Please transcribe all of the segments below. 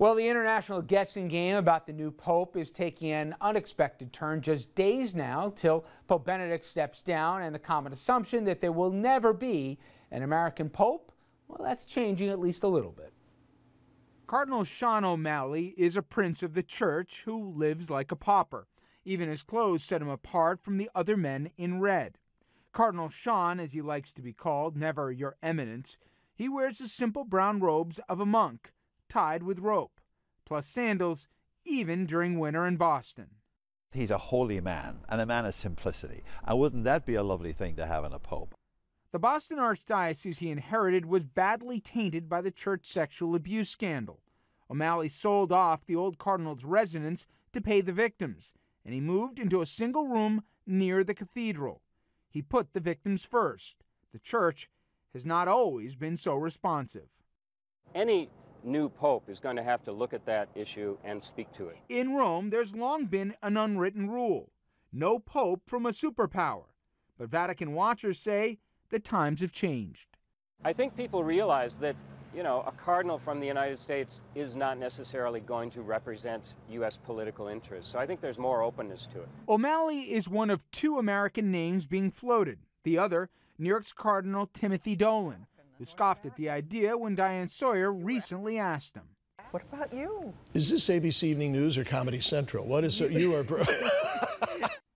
Well, the international guessing game about the new pope is taking an unexpected turn just days now till Pope Benedict steps down, and the common assumption that there will never be an American pope, well, that's changing at least a little bit. Cardinal Sean O'Malley is a prince of the church who lives like a pauper. Even his clothes set him apart from the other men in red. Cardinal Sean, as he likes to be called, never Your Eminence, he wears the simple brown robes of a monk, tied with rope, plus sandals, even during winter in Boston. He's a holy man and a man of simplicity. And wouldn't that be a lovely thing to have in a pope? The Boston Archdiocese he inherited was badly tainted by the church sexual abuse scandal. O'Malley sold off the old cardinal's residence to pay the victims, and he moved into a single room near the cathedral. He put the victims first. The church has not always been so responsive. Any new pope is going to have to look at that issue and speak to it. In Rome, there's long been an unwritten rule: no pope from a superpower. But Vatican watchers say the times have changed. I think people realize that, a cardinal from the United States is not necessarily going to represent U.S. political interests. So I think there's more openness to it. O'Malley is one of two American names being floated. The other, New York's Cardinal Timothy Dolan, who scoffed at the idea when Diane Sawyer recently asked him. What about you? Is this ABC Evening News or Comedy Central? What is it you are?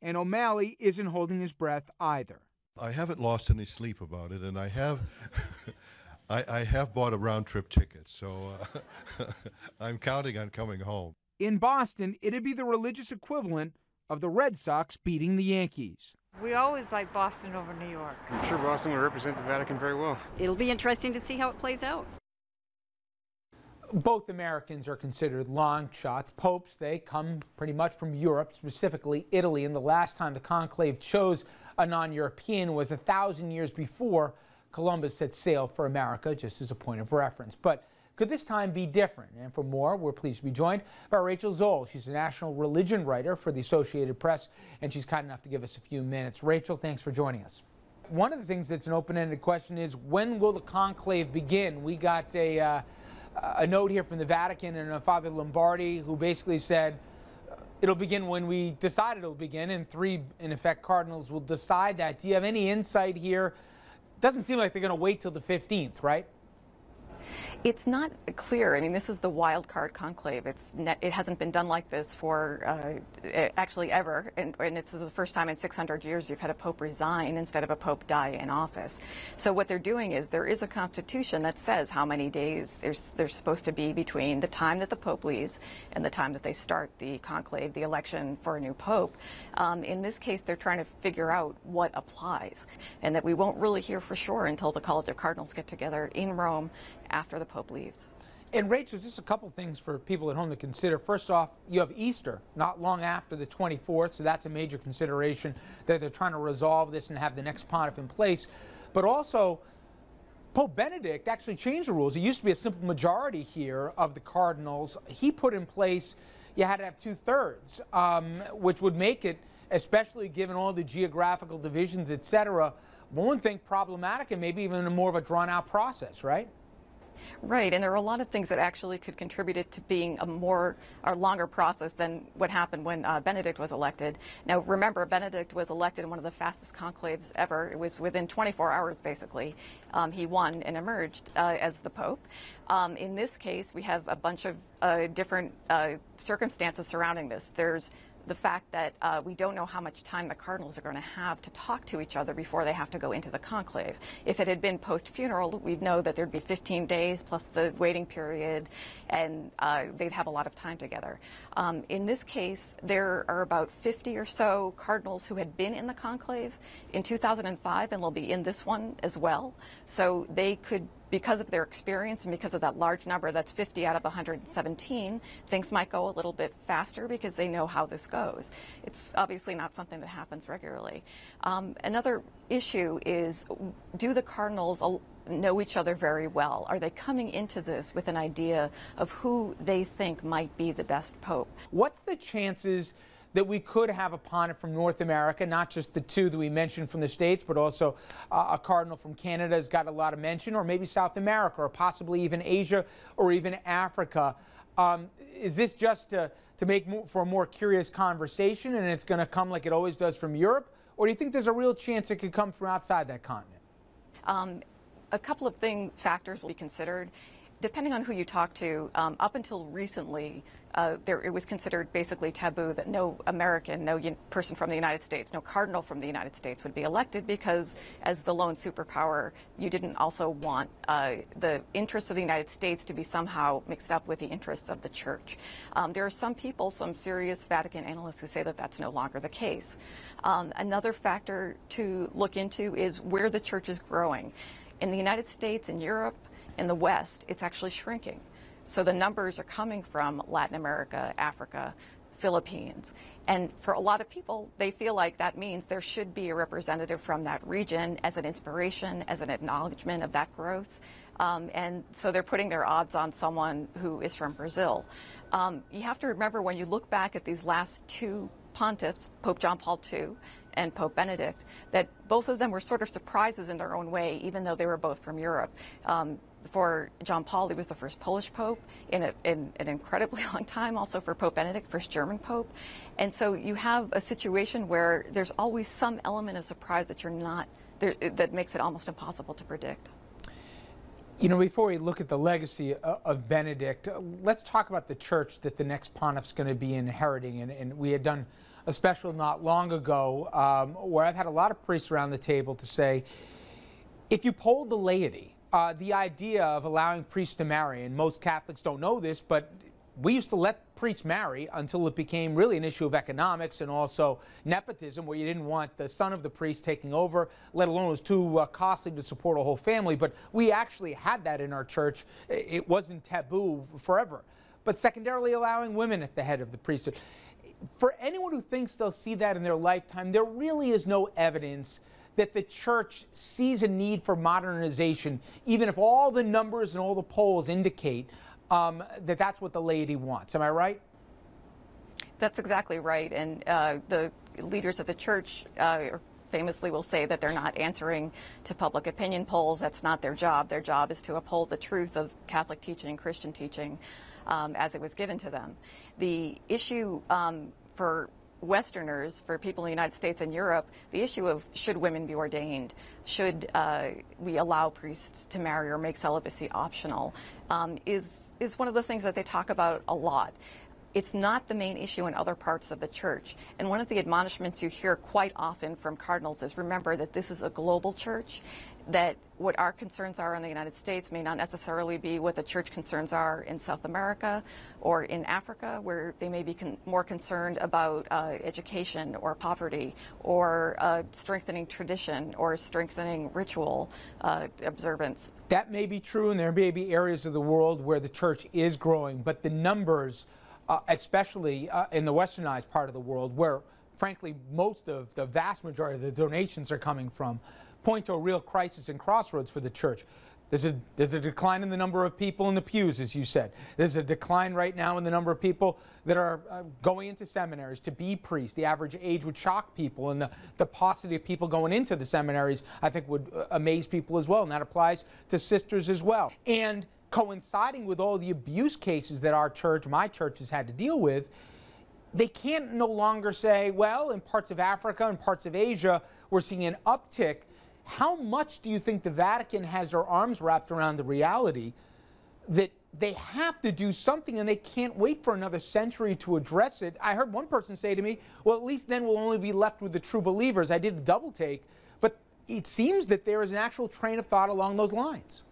And O'Malley isn't holding his breath either. I haven't lost any sleep about it, and I have I have bought a round-trip ticket, so I'm counting on coming home. In Boston, it'd be the religious equivalent of the Red Sox beating the Yankees. We always like Boston over New York. I'm sure Boston will represent the Vatican very well. It'll be interesting to see how it plays out. Both Americans are considered long shots. Popes, they come pretty much from Europe, specifically Italy, and the last time the conclave chose a non-European was 1,000 years before Columbus set sail for America, just as a point of reference. But could this time be different? And for more, we're pleased to be joined by Rachel Zoll. She's a national religion writer for the Associated Press, and she's kind enough to give us a few minutes. Rachel, thanks for joining us. One of the things that's an open-ended question is, when will the conclave begin? We got a note here from the Vatican and Father Lombardi, who basically said it'll begin when we decide it'll begin, and three, in effect, cardinals will decide that. Do you have any insight here? It doesn't seem like they're going to wait till the 15th, right? It's not clear. I mean, this is the wild card conclave. It hasn't been done like this for actually ever, and this is the first time in 600 years you've had a pope resign instead of a pope die in office. So what they're doing is there is a constitution that says how many days there's supposed to be between the time that the pope leaves and the time that they start the conclave, the election for a new pope. In this case, they're trying to figure out what applies, and that we won't really hear for sure until the College of Cardinals get together in Rome after the Pope leaves. And Rachel, just a couple things for people at home to consider. First off, you have Easter not long after the 24th, so that's a major consideration that they're trying to resolve this and have the next pontiff in place. But also, Pope Benedict actually changed the rules. It used to be a simple majority here of the cardinals. He put in place you had to have 2/3, which would make it, especially given all the geographical divisions, etc., one thing problematic and maybe even more of a drawn-out process, right? Right, and there are a lot of things that actually could contribute it to being a longer process than what happened when Benedict was elected. Now, remember, Benedict was elected in one of the fastest conclaves ever. It was within 24 hours, basically. He won and emerged as the Pope. In this case, we have a bunch of different circumstances surrounding this. There's the fact that we don't know how much time the cardinals are going to have to talk to each other before they have to go into the conclave. If it had been post-funeral, we'd know that there'd be 15 days plus the waiting period, and they'd have a lot of time together. In this case, there are about 50 or so cardinals who had been in the conclave in 2005 and will be in this one as well. So they could, because of their experience and because of that large number, that's 50 out of 117, things might go a little bit faster because they know how this goes. It's obviously not something that happens regularly. Another issue is, do the cardinals know each other very well? Are they coming into this with an idea of who they think might be the best pope? What's the chances that we could have a pontiff from North America, not just the two that we mentioned from the States, but also a cardinal from Canada has got a lot of mention, or maybe South America, or possibly even Asia, or even Africa? Is this just to make for a more curious conversation, and it's going to come like it always does from Europe? Or do you think there's a real chance it could come from outside that continent? A couple of factors will be considered. Depending on who you talk to, up until recently, it was considered basically taboo that no American, no person from the United States, no cardinal from the United States would be elected, because as the lone superpower, you didn't also want the interests of the United States to be somehow mixed up with the interests of the Church. There are some people, some serious Vatican analysts, who say that that's no longer the case. Another factor to look into is where the Church is growing. In the United States, in Europe, in the West, it's actually shrinking. So the numbers are coming from Latin America, Africa, Philippines. And for a lot of people, they feel like that means there should be a representative from that region as an inspiration, as an acknowledgement of that growth. And so they're putting their odds on someone who is from Brazil. You have to remember, when you look back at these last two pontiffs, Pope John Paul II and Pope Benedict, that both of them were sort of surprises in their own way, even though they were both from Europe. For John Paul, he was the first Polish Pope in an incredibly long time. Also for Pope Benedict, first German Pope. And so you have a situation where there's always some element of surprise that you're not, that makes it almost impossible to predict. You know, before we look at the legacy of Benedict, let's talk about the church that the next pontiff's going to be inheriting. And we had done a special not long ago where I've had a lot of priests around the table to say, if you polled the laity, the idea of allowing priests to marry, and most Catholics don't know this, but we used to let priests marry until it became really an issue of economics and also nepotism, where you didn't want the son of the priest taking over, let alone it was too costly to support a whole family. But we actually had that in our church. It wasn't taboo forever. But secondarily, allowing women at the head of the priesthood. For anyone who thinks they'll see that in their lifetime, there really is no evidence that the church sees a need for modernization, even if all the numbers and all the polls indicate that that's what the laity wants. Am I right? That's exactly right. And the leaders of the church famously will say that they're not answering to public opinion polls. That's not their job. Their job is to uphold the truth of Catholic teaching, Christian teaching, as it was given to them. The issue for Westerners, for people in the United States and Europe, the issue of should women be ordained, should we allow priests to marry or make celibacy optional, is one of the things that they talk about a lot. It's not the main issue in other parts of the church. And one of the admonishments you hear quite often from cardinals is, remember that this is a global church, that what our concerns are in the United States may not necessarily be what the church concerns are in South America or in Africa, where they may be more concerned about education or poverty or strengthening tradition or strengthening ritual observance. That may be true, and there may be areas of the world where the church is growing, but the numbers, especially in the westernized part of the world, where frankly most of the vast majority of the donations are coming from, point to a real crisis and crossroads for the church. There's a decline in the number of people in the pews, as you said. There's a decline right now in the number of people that are going into seminaries to be priests. The average age would shock people, and the paucity of people going into the seminaries, I think, would amaze people as well, and that applies to sisters as well. And coinciding with all the abuse cases that our church, my church, has had to deal with, they can't no longer say, well, in parts of Africa and parts of Asia, we're seeing an uptick. How much do you think the Vatican has their arms wrapped around the reality that they have to do something and they can't wait for another century to address it? I heard one person say to me, well, at least then we'll only be left with the true believers. I did a double take, but it seems that there is an actual train of thought along those lines.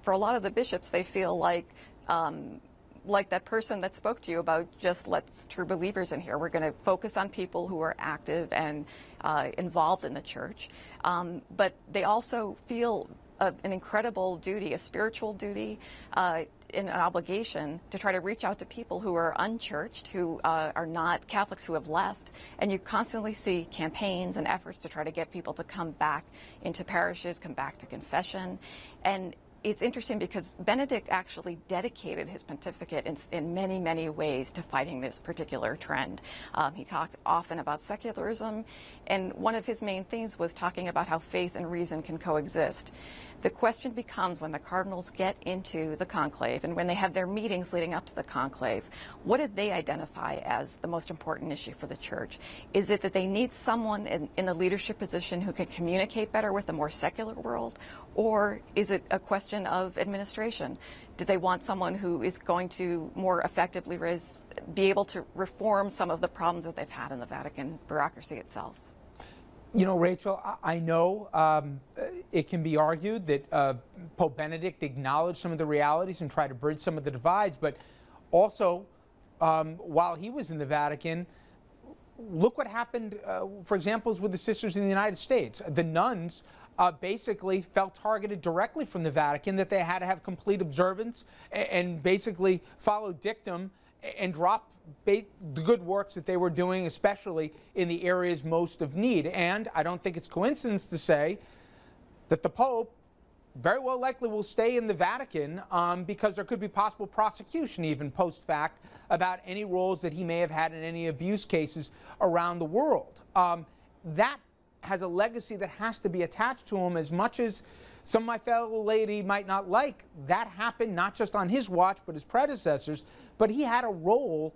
For a lot of the bishops, they feel like that person that spoke to you about, just let's true believers in here. We're going to focus on people who are active and involved in the church. But they also feel an incredible duty, a spiritual duty, an obligation to try to reach out to people who are unchurched, who are not Catholics, who have left. And you constantly see campaigns and efforts to try to get people to come back into parishes, come back to confession. And it's interesting because Benedict actually dedicated his pontificate in many, many ways to fighting this particular trend. He talked often about secularism, and one of his main themes was talking about how faith and reason can coexist. The question becomes, when the cardinals get into the conclave and when they have their meetings leading up to the conclave, what did they identify as the most important issue for the church? Is it that they need someone in the leadership position who can communicate better with the more secular world? Or is it a question of administration? Do they want someone who is going to more effectively be able to reform some of the problems that they've had in the Vatican bureaucracy itself? You know, Rachel, I know it can be argued that Pope Benedict acknowledged some of the realities and tried to bridge some of the divides, but also, while he was in the Vatican, look what happened, for example, with the Sisters in the United States. The nuns basically felt targeted directly from the Vatican, that they had to have complete observance and basically follow dictum and drop the good works that they were doing, especially in the areas most of need. And I don't think it's coincidence to say that the Pope very well likely will stay in the Vatican because there could be possible prosecution even post-fact about any roles that he may have had in any abuse cases around the world. That has a legacy that has to be attached to him. As much as some of my fellow laity might not like, that happened not just on his watch but his predecessors, but he had a role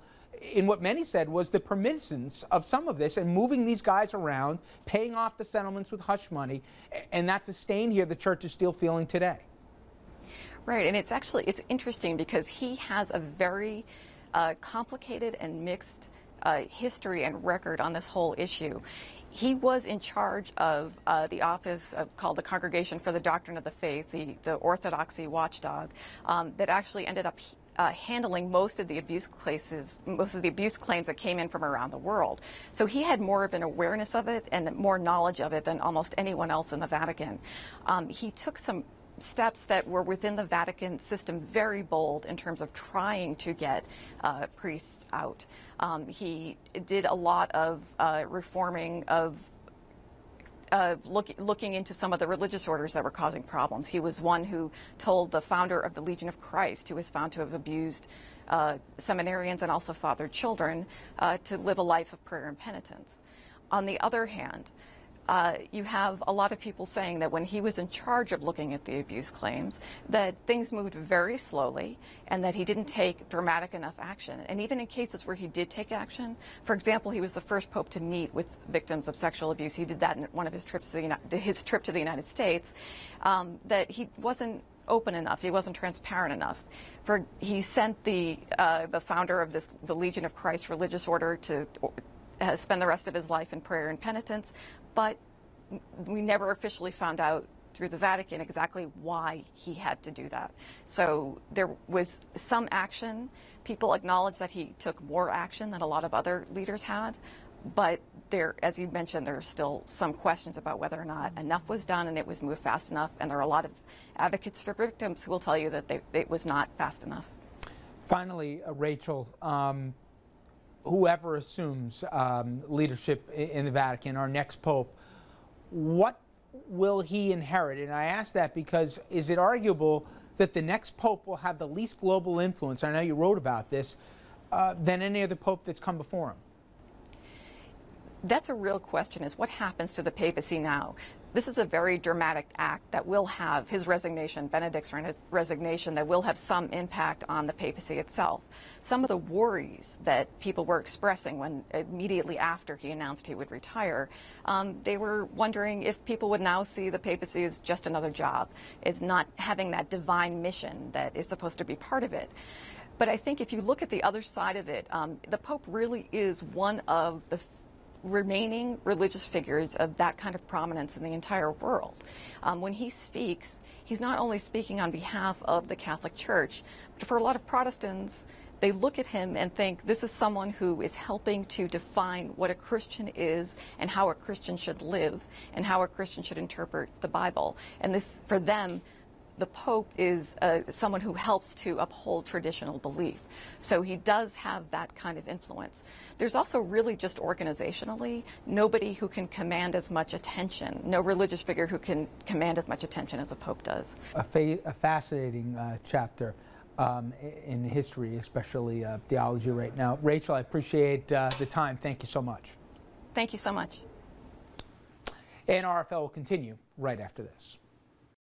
in what many said was the permissiveness of some of this and moving these guys around, paying off the settlements with hush money, and that's a stain here the church is still feeling today. Right, and it's interesting because he has a very complicated and mixed history and record on this whole issue. He was in charge of the office called the Congregation for the Doctrine of the Faith, the Orthodoxy watchdog, that actually ended up handling most of the abuse cases, most of the abuse claims that came in from around the world. So he had more of an awareness of it and more knowledge of it than almost anyone else in the Vatican. He took some steps that were within the Vatican system very bold in terms of trying to get priests out. He did a lot of reforming of looking into some of the religious orders that were causing problems. He was one who told the founder of the Legion of Christ, who was found to have abused seminarians and also fathered children, to live a life of prayer and penitence. On the other hand, you have a lot of people saying that when he was in charge of looking at the abuse claims, that things moved very slowly and that he didn't take dramatic enough action. And even in cases where he did take action, for example, he was the first pope to meet with victims of sexual abuse. He did that in one of his trips to his trip to the United States, that he wasn't open enough. He wasn't transparent enough. He sent the founder of the Legion of Christ religious order to spend the rest of his life in prayer and penitence, but we never officially found out through the Vatican exactly why he had to do that. So there was some action. People acknowledge that he took more action than a lot of other leaders had, but there, as you mentioned, there are still some questions about whether or not enough was done and it was moved fast enough, and there are a lot of advocates for victims who will tell you that it was not fast enough. Finally, Rachel, whoever assumes leadership in the Vatican, our next pope, what will he inherit? And I ask that because is it arguable that the next pope will have the least global influence, I know you wrote about this, than any other pope that's come before him? That's a real question, is what happens to the papacy now? This is a very dramatic act that will have his resignation, Benedict's resignation, that will have some impact on the papacy itself. Some of the worries that people were expressing when immediately after he announced he would retire, they were wondering if people would now see the papacy as just another job, as not having that divine mission that is supposed to be part of it. But I think if you look at the other side of it, the Pope really is one of the remaining religious figures of that kind of prominence in the entire world. When he speaks, he's not only speaking on behalf of the Catholic Church, but for a lot of Protestants, they look at him and think this is someone who is helping to define what a Christian is and how a Christian should live and how a Christian should interpret the Bible. And this, for them, the Pope is someone who helps to uphold traditional belief. So he does have that kind of influence. There's also really just organizationally nobody who can command as much attention, no religious figure who can command as much attention as a Pope does. A fascinating chapter in history, especially theology right now. Rachel, I appreciate the time. Thank you so much. Thank you so much. And RFL will continue right after this.